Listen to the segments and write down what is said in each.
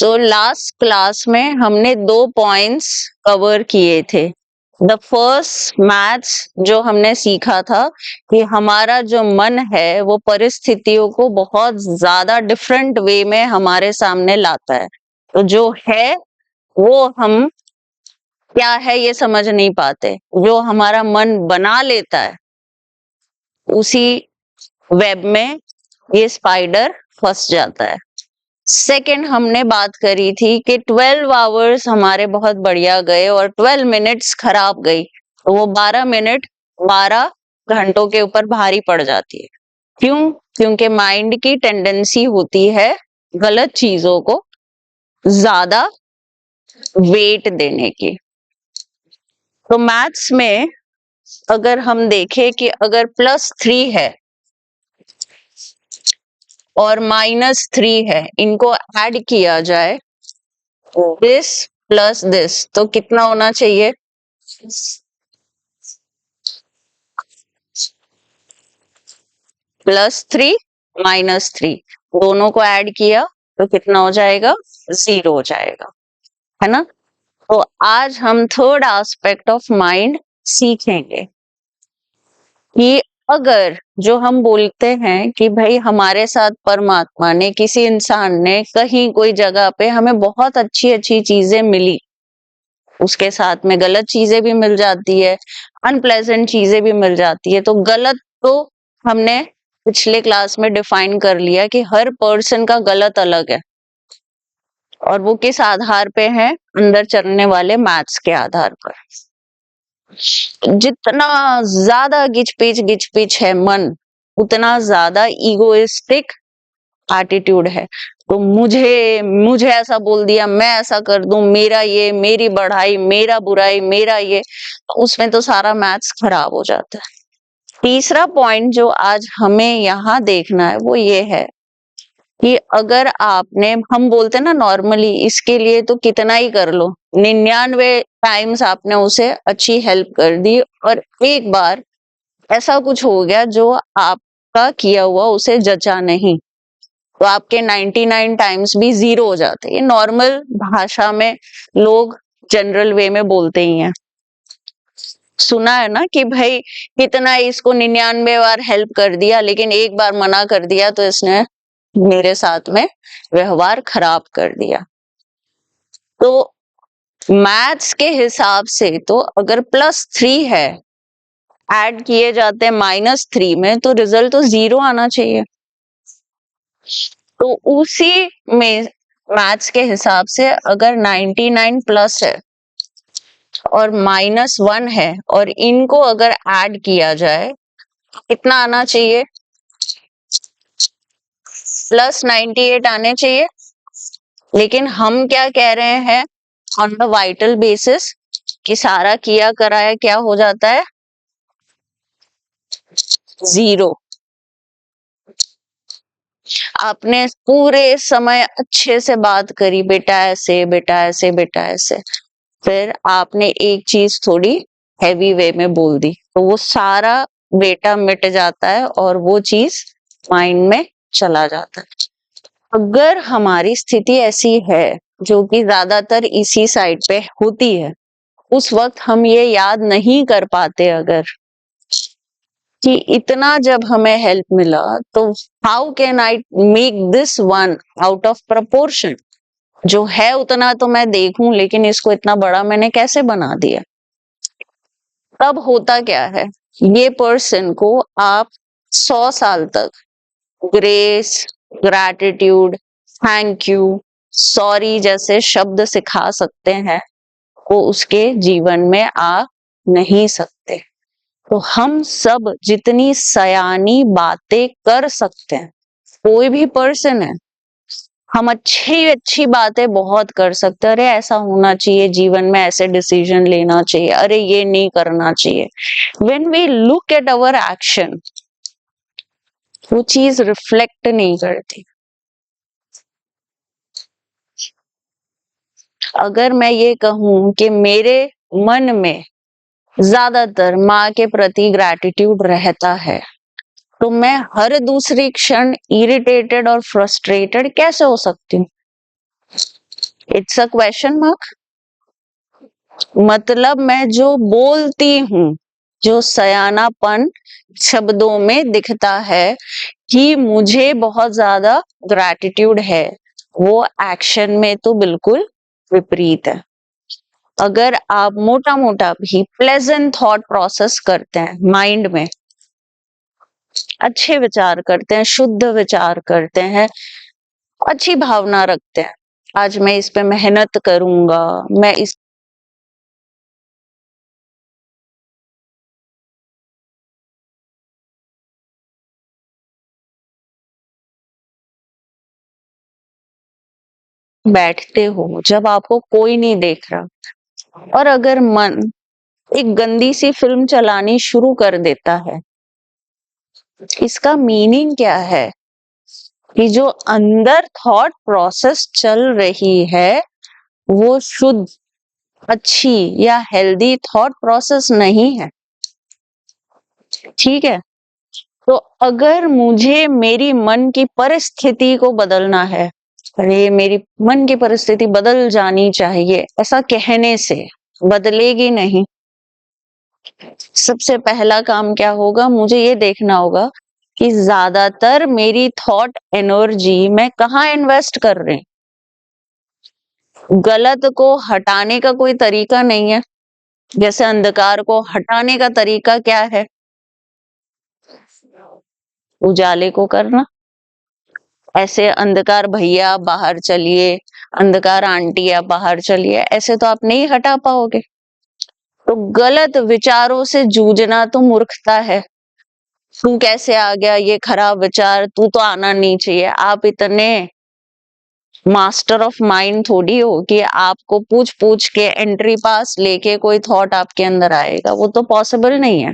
So last class में हमने 2 points cover किए थे। द फर्स्ट मैथ्स जो हमने सीखा था कि हमारा जो मन है वो परिस्थितियों को बहुत ज्यादा डिफरेंट वे में हमारे सामने लाता है। तो जो है वो हम क्या है ये समझ नहीं पाते, जो हमारा मन बना लेता है उसी वेब में ये स्पाइडर फंस जाता है। सेकंड हमने बात करी थी कि 12 आवर्स हमारे बहुत बढ़िया गए और 12 मिनट्स खराब गई, तो वो 12 मिनट 12 घंटों के ऊपर भारी पड़ जाती है। क्यों? क्योंकि माइंड की टेंडेंसी होती है गलत चीजों को ज्यादा वेट देने की। तो मैथ्स में अगर हम देखें कि अगर +3 है और -3 है, इनको ऐड किया जाए दिस प्लस दिस, तो कितना होना चाहिए? +3 -3, दोनों को ऐड किया तो कितना हो जाएगा? 0 हो जाएगा, है ना? तो आज हम थर्ड एस्पेक्ट ऑफ माइंड सीखेंगे कि अगर जो हम बोलते हैं कि भाई हमारे साथ परमात्मा ने, किसी इंसान ने कहीं कोई जगह पे हमें बहुत अच्छी अच्छी चीजें मिली, उसके साथ में गलत चीजें भी मिल जाती है, अनप्लेजेंट चीजें भी मिल जाती है। तो गलत तो हमने पिछले क्लास में डिफाइन कर लिया कि हर पर्सन का गलत अलग है और वो किस आधार पे है? अंदर चलने वाले मैथ्स के आधार पर। जितना ज्यादा गिच पिच है मन, उतना ज्यादा ईगोइस्टिक एटीट्यूड है। तो मुझे ऐसा बोल दिया, मैं ऐसा कर दूं, मेरा ये, मेरी बढ़ाई, मेरा बुराई, मेरा ये, उसमें तो सारा मैथ्स खराब हो जाता है। तीसरा पॉइंट जो आज हमें यहाँ देखना है वो ये है कि अगर आपने, हम बोलते हैं ना नॉर्मली, इसके लिए तो कितना ही कर लो, 99 टाइम्स आपने उसे अच्छी हेल्प कर दी और एक बार ऐसा कुछ हो गया जो आपका किया हुआ उसे जचा नहीं, तो आपके 99 टाइम्स भी 0 हो जाते हैं। ये नॉर्मल भाषा में लोग जनरल वे में बोलते ही हैं। सुना है ना कि भाई कितना इसको 99 बार हेल्प कर दिया, लेकिन एक बार मना कर दिया तो इसने मेरे साथ में व्यवहार खराब कर दिया। तो मैथ्स के हिसाब से तो अगर +3 है, ऐड किए जाते हैं -3 में, तो रिजल्ट तो 0 आना चाहिए। तो उसी में मैथ्स के हिसाब से अगर 99 प्लस है और -1 है और इनको अगर ऐड किया जाए, कितना आना चाहिए? +98 आने चाहिए। लेकिन हम क्या कह रहे हैं ऑन द वाइटल बेसिस कि सारा किया कराया क्या हो जाता है? 0। आपने पूरे समय अच्छे से बात करी, बेटा ऐसे, बेटा ऐसे, बेटा ऐसे, फिर आपने एक चीज थोड़ी हैवी वे में बोल दी, तो वो सारा बेटा मिट जाता है और वो चीज माइंड में चला जाता है। अगर हमारी स्थिति ऐसी है, जो कि ज्यादातर इसी साइड पे होती है, उस वक्त हम ये याद नहीं कर पाते अगर कि इतना जब हमें हेल्प मिला, तो how can I make this one out of proportion? जो है उतना तो मैं देखूं, लेकिन इसको इतना बड़ा मैंने कैसे बना दिया? तब होता क्या है, ये पर्सन को आप 100 साल तक grace, gratitude, thank you, sorry जैसे शब्द सिखा सकते हैं, वो उसके जीवन में आ नहीं सकते। तो हम सब जितनी सयानी बातें कर सकते हैं, कोई भी पर्सन है, हम अच्छी अच्छी बातें बहुत कर सकते हैं। अरे ऐसा होना चाहिए जीवन में, ऐसे डिसीजन लेना चाहिए, अरे ये नहीं करना चाहिए। When we look at our action, वो चीज रिफ्लेक्ट नहीं करती। अगर मैं ये कहूं कि मेरे मन में ज्यादातर माँ के प्रति ग्रैटिट्यूड रहता है, तो मैं हर दूसरी क्षण इरिटेटेड और फ्रस्ट्रेटेड कैसे हो सकती हूँ? It's a question mark. मतलब मैं जो बोलती हूँ, जो सयानापन शब्दों में दिखता है कि मुझे बहुत ज्यादा ग्रैटिट्यूड है, वो एक्शन में तो बिल्कुल विपरीत है। अगर आप मोटा मोटा भी प्लेजेंट थॉट प्रोसेस करते हैं माइंड में, अच्छे विचार करते हैं, शुद्ध विचार करते हैं, अच्छी भावना रखते हैं, आज मैं इस पे मेहनत करूंगा, मैं इस बैठते हो जब आपको कोई नहीं देख रहा, और अगर मन एक गंदी सी फिल्म चलानी शुरू कर देता है, इसका मीनिंग क्या है कि जो अंदर थॉट प्रोसेस चल रही है वो शुद्ध, अच्छी या हेल्दी थॉट प्रोसेस नहीं है। ठीक है, तो अगर मुझे मेरी मन की परिस्थिति को बदलना है, अरे मेरी मन की परिस्थिति बदल जानी चाहिए, ऐसा कहने से बदलेगी नहीं। सबसे पहला काम क्या होगा, मुझे ये देखना होगा कि ज्यादातर मेरी थॉट एनर्जी मैं कहाँ इन्वेस्ट कर रही हूँ। गलत को हटाने का कोई तरीका नहीं है। जैसे अंधकार को हटाने का तरीका क्या है, उजाले को करना। ऐसे अंधकार भैया बाहर चलिए, अंधकार आंटिया बाहर चलिए, ऐसे तो आप नहीं हटा पाओगे। तो गलत विचारों से जूझना तो मूर्खता है। तू कैसे आ गया ये खराब विचार, तू तो आना नहीं चाहिए। आप इतने मास्टर ऑफ माइंड थोड़ी हो कि आपको पूछ पूछ के एंट्री पास लेके कोई थॉट आपके अंदर आएगा, वो तो पॉसिबल नहीं है।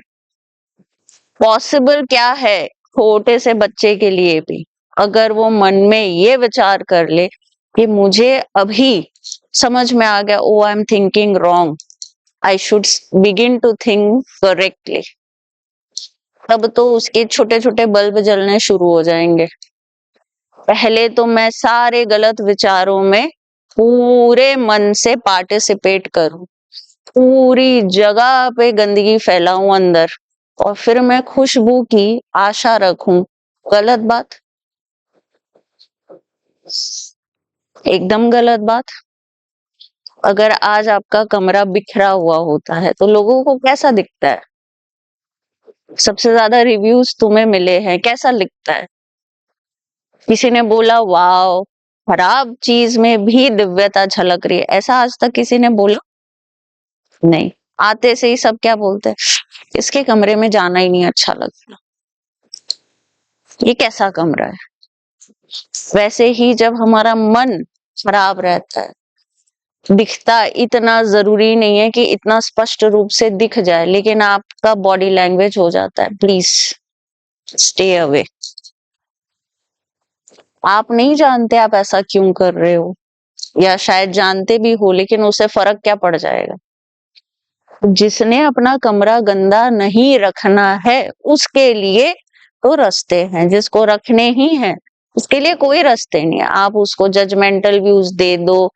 पॉसिबल क्या है, छोटे से बच्चे के लिए भी, अगर वो मन में ये विचार कर ले कि मुझे अभी समझ में आ गया, oh I am thinking wrong, I should begin to think correctly, तब तो उसके छोटे छोटे बल्ब जलने शुरू हो जाएंगे। पहले तो मैं सारे गलत विचारों में पूरे मन से पार्टिसिपेट करूं, पूरी जगह पे गंदगी फैलाऊं अंदर, और फिर मैं खुशबू की आशा रखूं। गलत बात, एकदम गलत बात। अगर आज आपका कमरा बिखरा हुआ होता है तो लोगों को कैसा दिखता है? सबसे ज्यादा रिव्यूज तुम्हें मिले हैं, कैसा लिखता है? किसी ने बोला वाओ, खराब चीज में भी दिव्यता झलक रही है, ऐसा आज तक किसी ने बोला नहीं। आते से ही सब क्या बोलते हैं, इसके कमरे में जाना ही नहीं अच्छा लगता, ये कैसा कमरा है। वैसे ही जब हमारा मन खराब रहता है, दिखता इतना जरूरी नहीं है कि इतना स्पष्ट रूप से दिख जाए, लेकिन आपका बॉडी लैंग्वेज हो जाता है प्लीज स्टे अवे। आप नहीं जानते आप ऐसा क्यों कर रहे हो, या शायद जानते भी हो लेकिन उससे फर्क क्या पड़ जाएगा। जिसने अपना कमरा गंदा नहीं रखना है उसके लिए तो रास्ते हैं, जिसको रखने ही हैं उसके लिए कोई रास्ते नहीं है। आप उसको जजमेंटल व्यूज दे दो,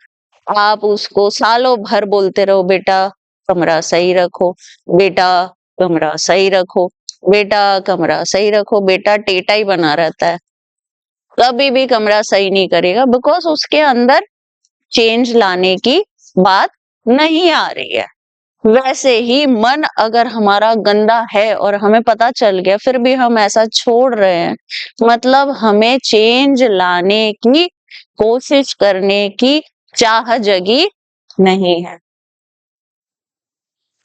आप उसको सालों भर बोलते रहो बेटा कमरा सही रखो, बेटा कमरा सही रखो, बेटा कमरा सही रखो, बेटा टेटा ही बना रहता है, कभी भी कमरा सही नहीं करेगा, बिकॉज उसके अंदर चेंज लाने की बात नहीं आ रही है। वैसे ही मन अगर हमारा गंदा है और हमें पता चल गया फिर भी हम ऐसा छोड़ रहे हैं, मतलब हमें चेंज लाने की कोशिश करने की चाह जगी नहीं है।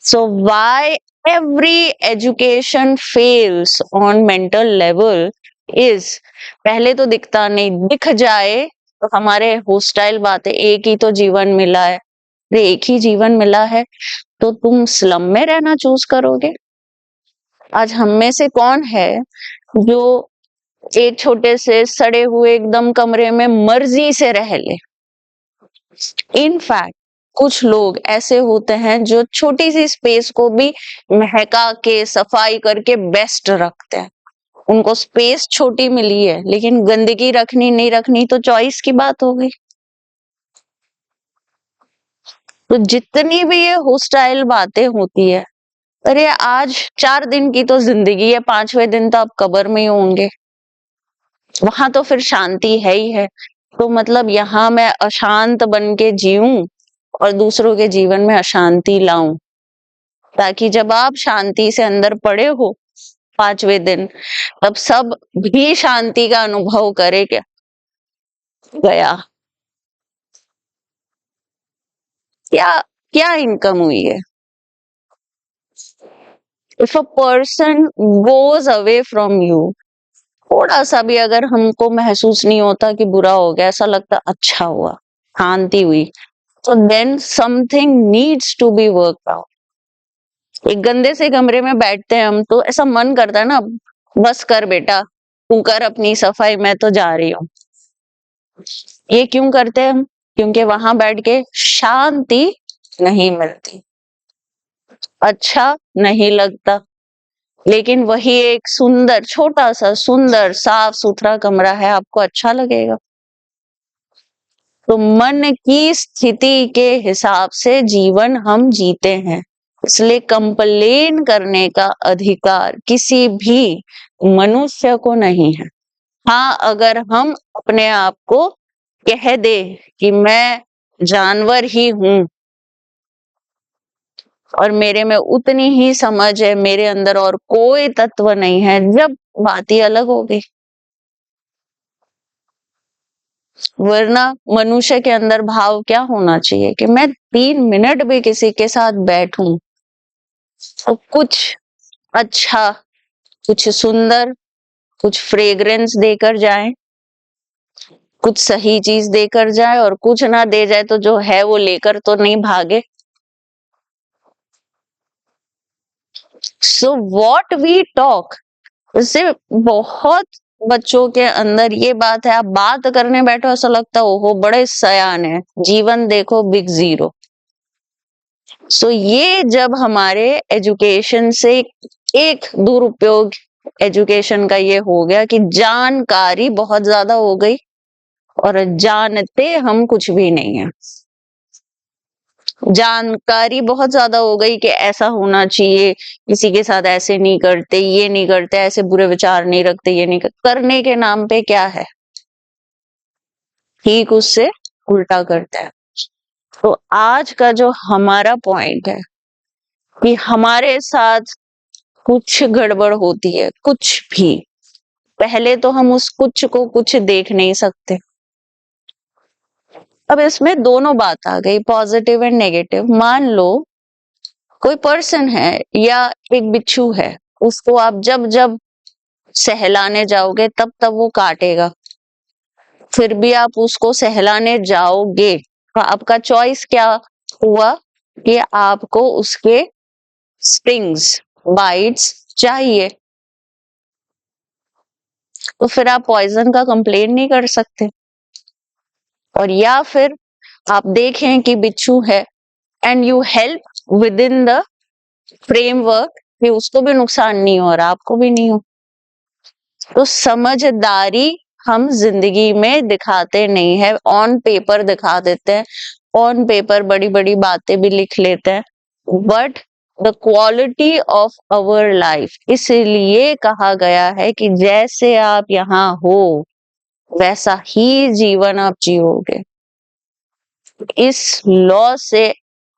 So why every education fails on mental level is, पहले तो दिखता नहीं, दिख जाए तो हमारे होस्टाइल बातें, एक ही तो जीवन मिला है। अरे एक ही जीवन मिला है तो तुम स्लम में रहना चूज करोगे? आज हम में से कौन है जो एक छोटे से सड़े हुए एकदम कमरे में मर्जी से रह ले? इनफैक्ट कुछ लोग ऐसे होते हैं जो छोटी सी स्पेस को भी महका के सफाई करके बेस्ट रखते हैं। उनको स्पेस छोटी मिली है लेकिन गंदगी रखनी नहीं रखनी तो चॉइस की बात हो गई। तो जितनी भी ये हॉस्टाइल बातें होती है, अरे आज 4 दिन की तो जिंदगी है, 5वें दिन तो आप कब्र में ही होंगे, वहां तो फिर शांति है ही है। तो मतलब यहाँ मैं अशांत बन के जीऊं और दूसरों के जीवन में अशांति लाऊं, ताकि जब आप शांति से अंदर पड़े हो 5वें दिन, तब सब भी शांति का अनुभव करे। क्या गया, क्या क्या इनकम हुई है? If a person goes away from you, थोड़ा सा भी अगर हमको महसूस नहीं होता कि बुरा हो गया, ऐसा लगता अच्छा हुआ, शांति हुई, तो then something needs to be work out. एक गंदे से कमरे में बैठते हैं हम, तो ऐसा मन करता है ना, बस कर बेटा, तू कर अपनी सफाई, मैं तो जा रही हूँ। ये क्यों करते हैं हम? क्योंकि वहां बैठ के शांति नहीं मिलती, अच्छा नहीं लगता। लेकिन वही एक सुंदर, छोटा सा सुंदर साफ सुथरा कमरा है, आपको अच्छा लगेगा। तो मन की स्थिति के हिसाब से जीवन हम जीते हैं, इसलिए कंप्लेन करने का अधिकार किसी भी मनुष्य को नहीं है। हाँ, अगर हम अपने आप को कह दे कि मैं जानवर ही हूं और मेरे में उतनी ही समझ है, मेरे अंदर और कोई तत्व नहीं है, जब बात ही अलग हो गई। वरना मनुष्य के अंदर भाव क्या होना चाहिए कि मैं 3 मिनट भी किसी के साथ बैठूं तो कुछ अच्छा, कुछ सुंदर, कुछ फ्रेग्रेंस देकर जाए, कुछ सही चीज देकर जाए, और कुछ ना दे जाए तो जो है वो लेकर तो नहीं भागे। सो व्हाट वी टॉक, उससे बहुत बच्चों के अंदर ये बात है, आप बात करने बैठो ऐसा लगता है ओहो बड़े सयान है, जीवन देखो बिग जीरो। सो ये जब हमारे एजुकेशन से एक दुरुपयोग एजुकेशन का ये हो गया कि जानकारी बहुत ज्यादा हो गई और जानते हम कुछ भी नहीं है। जानकारी बहुत ज्यादा हो गई कि ऐसा होना चाहिए, किसी के साथ ऐसे नहीं करते, ये नहीं करते, ऐसे बुरे विचार नहीं रखते, ये नहीं करने के नाम पे क्या है, ठीक उससे उल्टा करते हैं। तो आज का जो हमारा पॉइंट है कि हमारे साथ कुछ गड़बड़ होती है, कुछ भी, पहले तो हम उस कुछ को कुछ देख नहीं सकते। अब इसमें दोनों बात आ गई, पॉजिटिव एंड नेगेटिव। मान लो कोई पर्सन है या एक बिच्छू है, उसको आप जब जब सहलाने जाओगे तब तब वो काटेगा, फिर भी आप उसको सहलाने जाओगे, तो आपका चॉइस क्या हुआ कि आपको उसके स्टिंग्स, बाइट्स चाहिए, तो फिर आप पॉइजन का कंप्लेन नहीं कर सकते। और या फिर आप देखें कि बिच्छू है and you help with in the framework कि उसको भी नुकसान नहीं हो और आपको भी नहीं हो। तो समझदारी हम जिंदगी में दिखाते नहीं है, ऑन पेपर दिखा देते हैं, ऑन पेपर बड़ी बड़ी बातें भी लिख लेते हैं, but the quality of our life, इसलिए कहा गया है कि जैसे आप यहाँ हो वैसा ही जीवन आप जियोगे। इस लॉ से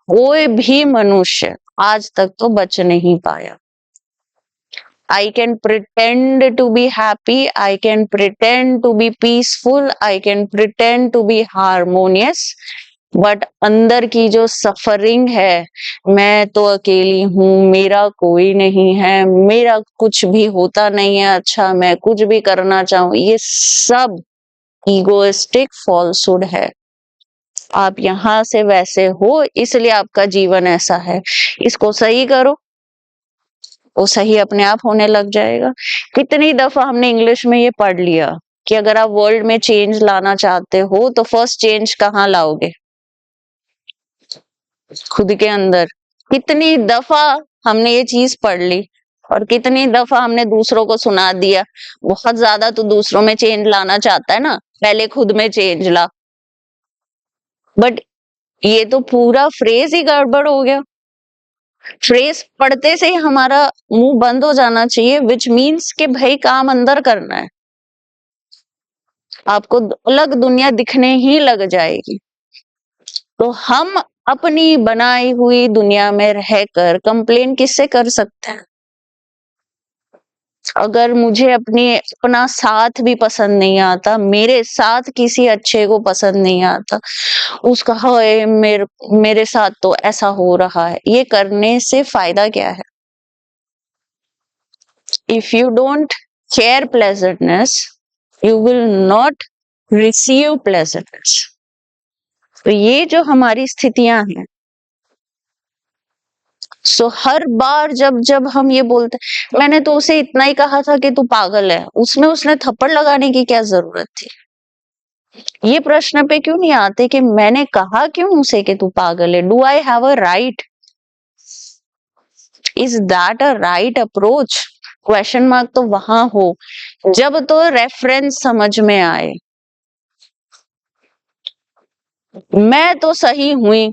कोई भी मनुष्य आज तक तो बच नहीं पाया। I can pretend to be happy, I can pretend to be peaceful, I can pretend to be harmonious, but अंदर की जो सफरिंग है, मैं तो अकेली हूँ, मेरा कोई नहीं है, मेरा कुछ भी होता नहीं है, अच्छा मैं कुछ भी करना चाहूँ, ये सब ईगोइस्टिक फॉल्सहुड है। आप यहाँ से वैसे हो इसलिए आपका जीवन ऐसा है, इसको सही करो, वो सही अपने आप होने लग जाएगा। कितनी दफा हमने इंग्लिश में ये पढ़ लिया कि अगर आप वर्ल्ड में चेंज लाना चाहते हो तो फर्स्ट चेंज कहाँ लाओगे? खुद के अंदर। कितनी दफा हमने ये चीज पढ़ ली और कितनी दफा हमने दूसरों को सुना दिया, बहुत ज्यादा तो दूसरों में चेंज लाना चाहता है ना, पहले खुद में चेंज ला। बट ये तो पूरा फ्रेज ही गड़बड़ हो गया। फ्रेज पढ़ते से ही हमारा मुंह बंद हो जाना चाहिए, विच मीन्स कि भाई काम अंदर करना है, आपको अलग दुनिया दिखने ही लग जाएगी। तो हम अपनी बनाई हुई दुनिया में रहकर कंप्लेन किससे कर सकते हैं? अगर मुझे अपना साथ भी पसंद नहीं आता, मेरे साथ किसी अच्छे को पसंद नहीं आता, उसका हाय मेरे साथ तो ऐसा हो रहा है, ये करने से फायदा क्या है? If you don't share pleasantness, you will not receive pleasantness. तो ये जो हमारी स्थितियां हैं, सो हर बार जब जब हम ये बोलते मैंने तो उसे इतना ही कहा था कि तू पागल है, उसमें उसने थप्पड़ लगाने की क्या जरूरत थी? ये प्रश्न पे क्यों नहीं आते कि मैंने कहा क्यों उसे कि तू पागल है? Do I have a right? Is that a right approach? Question mark तो वहां हो जब तो रेफरेंस समझ में आए। मैं तो सही हुई,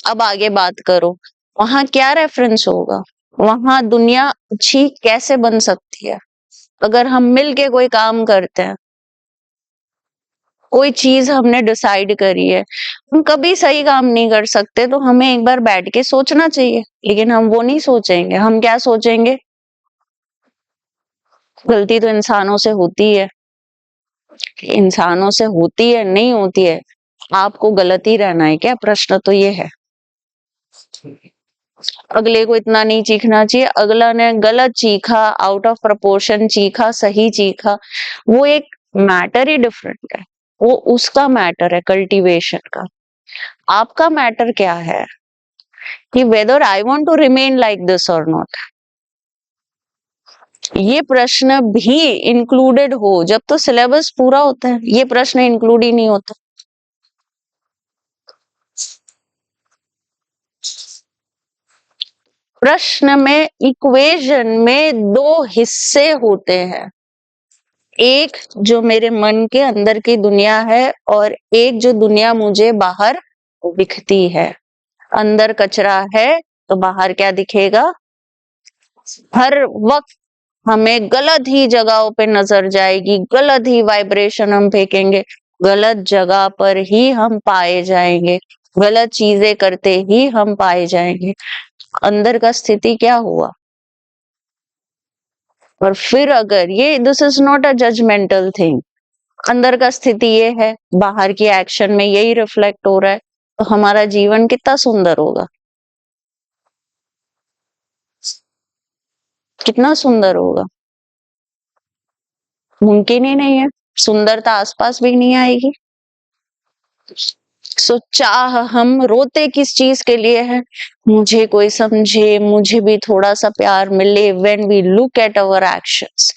अब आगे बात करो। वहां क्या रेफरेंस होगा? वहां दुनिया अच्छी कैसे बन सकती है? अगर हम मिलके कोई काम करते हैं, कोई चीज हमने डिसाइड करी है, हम कभी सही काम नहीं कर सकते तो हमें एक बार बैठ के सोचना चाहिए, लेकिन हम वो नहीं सोचेंगे। हम क्या सोचेंगे? गलती तो इंसानों से होती है। इंसानों से होती है नहीं होती है, आपको गलत ही रहना है क्या? प्रश्न तो ये है। अगले को इतना नहीं चीखना चाहिए, अगला ने गलत चीखा, आउट ऑफ प्रपोर्शन चीखा, सही चीखा, वो एक मैटर ही डिफरेंट है। वो उसका मैटर है कल्टीवेशन का। आपका मैटर क्या है कि whether I want to remain like this और नॉट? ये प्रश्न भी इंक्लूडेड हो जब तो सिलेबस पूरा होता है, ये प्रश्न इंक्लूड ही नहीं होता। प्रश्न में इक्वेशन में दो हिस्से होते हैं, एक जो मेरे मन के अंदर की दुनिया है और एक जो दुनिया मुझे बाहर दिखती है। अंदर कचरा है तो बाहर क्या दिखेगा? हर वक्त हमें गलत ही जगहों पे नजर जाएगी, गलत ही वाइब्रेशन हम फेंकेंगे, गलत जगह पर ही हम पाए जाएंगे, गलत चीजें करते ही हम पाए जाएंगे। अंदर का स्थिति क्या हुआ? और फिर अगर ये this is not a judgemental thing, अंदर का स्थिति ये है, बाहर की एक्शन में यही रिफ्लेक्ट हो रहा है, तो हमारा जीवन कितना सुंदर होगा? कितना सुंदर होगा? मुमकिन ही नहीं है, सुंदरता आसपास भी नहीं आएगी। सो चाह हम रोते किस चीज के लिए है? मुझे कोई समझे, मुझे भी थोड़ा सा प्यार मिले। When we look at our actions,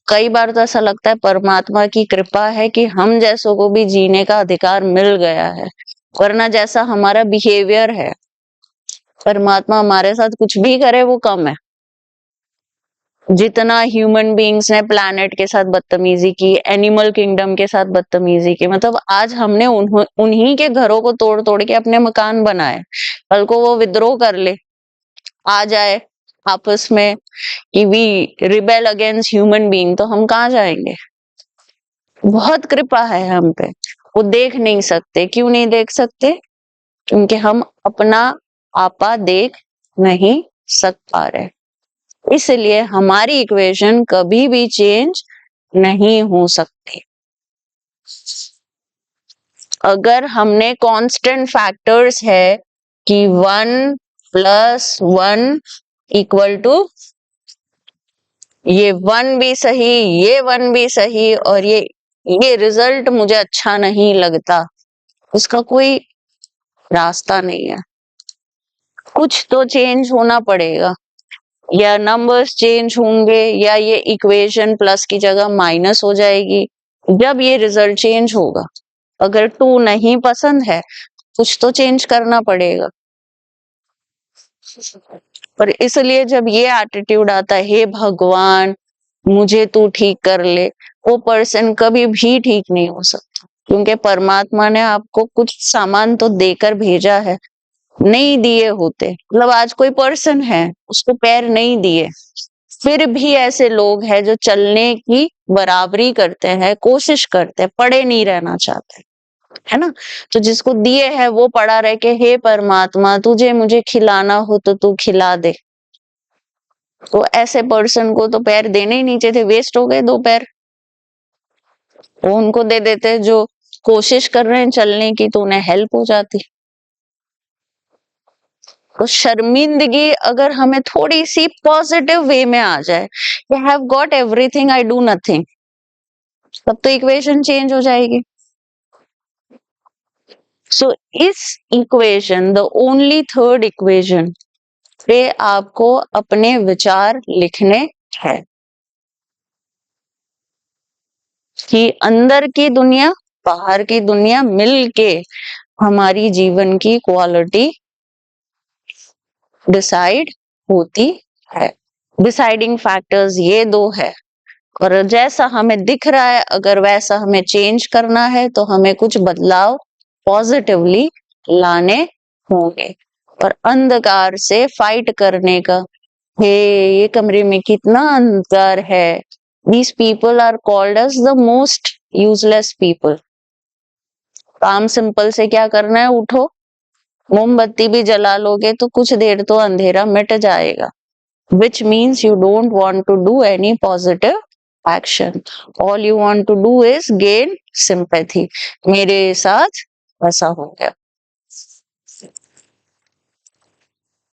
कई बार तो ऐसा लगता है परमात्मा की कृपा है कि हम जैसों को भी जीने का अधिकार मिल गया है, वरना जैसा हमारा बिहेवियर है, परमात्मा हमारे साथ कुछ भी करे वो कम है। जितना ह्यूमन बीइंग्स ने प्लैनेट के साथ बदतमीजी की, एनिमल किंगडम के साथ बदतमीजी की, मतलब आज हमने उन्हीं के घरों को तोड़ तोड़ के अपने मकान बनाए। कल को वो विद्रोह कर ले, आ जाए आपस में कि we rebel against human being, तो हम कहाँ जाएंगे? बहुत कृपा है हम पे, वो देख नहीं सकते। क्यों नहीं देख सकते? क्योंकि हम अपना आपा देख नहीं सक पा रहे, इसलिए हमारी इक्वेशन कभी भी चेंज नहीं हो सकती। अगर हमने कांस्टेंट फैक्टर्स है कि 1 + 1 = ये 1 भी सही, ये 1 भी सही, और ये रिजल्ट मुझे अच्छा नहीं लगता, उसका कोई रास्ता नहीं है। कुछ तो चेंज होना पड़ेगा, या नंबर्स चेंज होंगे, या ये इक्वेशन प्लस की जगह माइनस हो जाएगी। जब ये रिजल्ट चेंज होगा, अगर 2 नहीं पसंद है, कुछ तो चेंज करना पड़ेगा। और इसलिए जब ये एटीट्यूड आता है, हे भगवान मुझे तू ठीक कर ले, वो पर्सन कभी भी ठीक नहीं हो सकता। क्योंकि परमात्मा ने आपको कुछ सामान तो देकर भेजा है। नहीं दिए होते, मतलब आज कोई पर्सन है उसको पैर नहीं दिए, फिर भी ऐसे लोग हैं जो चलने की बराबरी करते हैं, कोशिश करते हैं, पड़े नहीं रहना चाहते, है ना। तो जिसको दिए है वो पड़ा रह के, हे परमात्मा तुझे मुझे खिलाना हो तो तू खिला दे। तो ऐसे पर्सन को तो पैर देने ही नहीं चाहिए थे, वेस्ट हो गए 2 पैर। वो उनको दे देते जो कोशिश कर रहे हैं चलने की, तो उन्हें हेल्प हो जाती। तो शर्मिंदगी अगर हमें थोड़ी सी पॉजिटिव वे में आ जाए, I have got everything I do nothing, तब तो इक्वेशन चेंज हो जाएगी। सो इस equation, the only third equation पे आपको अपने विचार लिखने हैं कि अंदर की दुनिया बाहर की दुनिया मिलके हमारी जीवन की क्वालिटी डिसाइड होती है। डिसाइडिंग फैक्टर्स ये 2 है, और जैसा हमें दिख रहा है अगर वैसा हमें चेंज करना है तो हमें कुछ बदलाव पॉजिटिवली लाने होंगे। और अंधकार से फाइट करने का, हे ये कमरे में कितना अंधकार है, these people are called as the most useless people। काम सिंपल से क्या करना है, उठो, मोमबत्ती भी जला लोगे तो कुछ देर तो अंधेरा मिट जाएगा, which means you don't want to do any positive action, all you want to do is gain sympathy, मेरे साथ ऐसा हो गया।